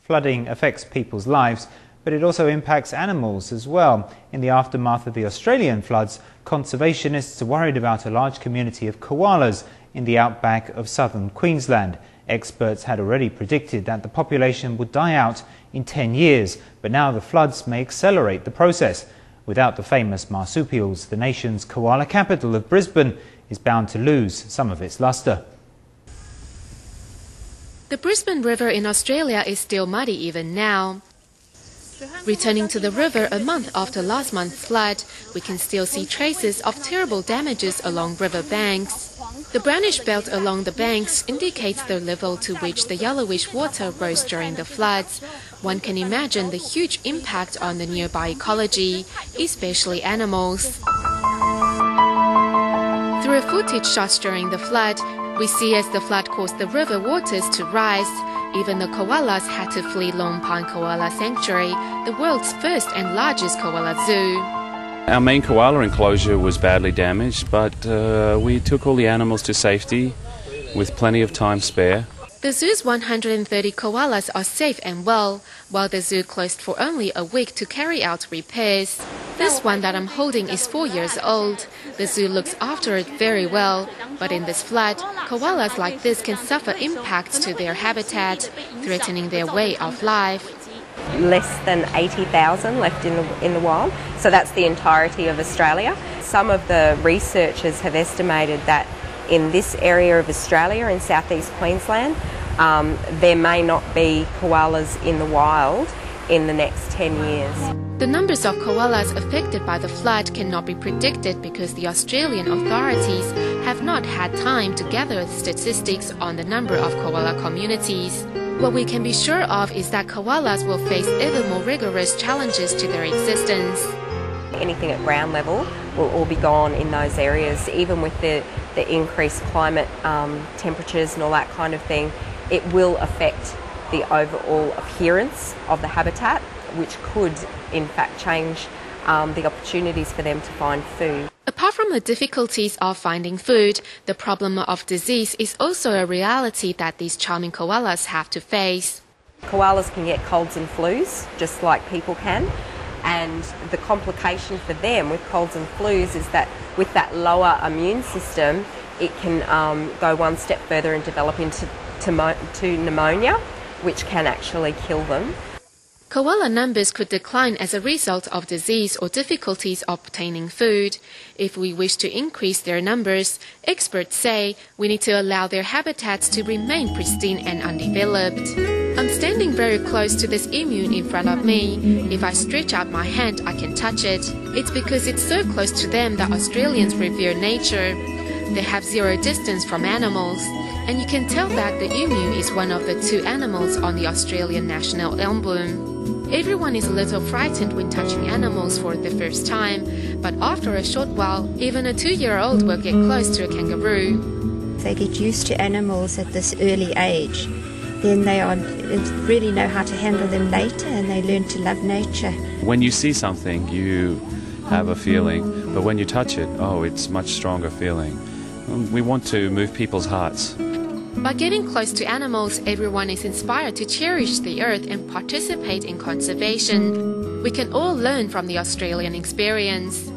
Flooding affects people's lives, but it also impacts animals as well. In the aftermath of the Australian floods, conservationists are worried about a large community of koalas in the outback of southern Queensland. Experts had already predicted that the population would die out in 10 years, but now the floods may accelerate the process. Without the famous marsupials, the nation's koala capital of Brisbane is bound to lose some of its lustre. The Brisbane River in Australia is still muddy even now. Returning to the river a month after last month's flood, we can still see traces of terrible damages along river banks. The brownish belt along the banks indicates the level to which the yellowish water rose during the floods. One can imagine the huge impact on the nearby ecology, especially animals. Through footage shot during the flood, we see as the flood caused the river waters to rise. Even the koalas had to flee Long Pine Koala Sanctuary, the world's first and largest koala zoo. Our main koala enclosure was badly damaged, but we took all the animals to safety with plenty of time spare. The zoo's 130 koalas are safe and well, while the zoo closed for only a week to carry out repairs. This one that I'm holding is 4 years old. The zoo looks after it very well, but in this flood, koalas like this can suffer impacts to their habitat, threatening their way of life. Less than 80,000 left in the wild, so that's the entirety of Australia. Some of the researchers have estimated that in this area of Australia, in southeast Queensland, there may not be koalas in the wild in the next 10 years. The numbers of koalas affected by the flood cannot be predicted because the Australian authorities have not had time to gather statistics on the number of koala communities. What we can be sure of is that koalas will face ever more rigorous challenges to their existence. Anything at ground level will all be gone in those areas, even with the increased climate temperatures and all that kind of thing. It will affect the overall appearance of the habitat, which could in fact change the opportunities for them to find food. Apart from the difficulties of finding food, the problem of disease is also a reality that these charming koalas have to face. Koalas can get colds and flus, just like people can. And the complication for them with colds and flus is that with that lower immune system, it can go one step further and develop into pneumonia, which can actually kill them. Koala numbers could decline as a result of disease or difficulties obtaining food. If we wish to increase their numbers, experts say we need to allow their habitats to remain pristine and undeveloped. I'm standing very close to this emu in front of me. If I stretch out my hand, I can touch it. It's because it's so close to them that Australians revere nature. They have zero distance from animals, and you can tell that the emu is one of the 2 animals on the Australian national emblem. Everyone is a little frightened when touching animals for the first time, but after a short while, even a 2-year-old will get close to a kangaroo. They get used to animals at this early age. Then they really know how to handle them later, and they learn to love nature. When you see something, you have a feeling, but when you touch it, oh, it's much stronger feeling. We want to move people's hearts. By getting close to animals, everyone is inspired to cherish the earth and participate in conservation. We can all learn from the Australian experience.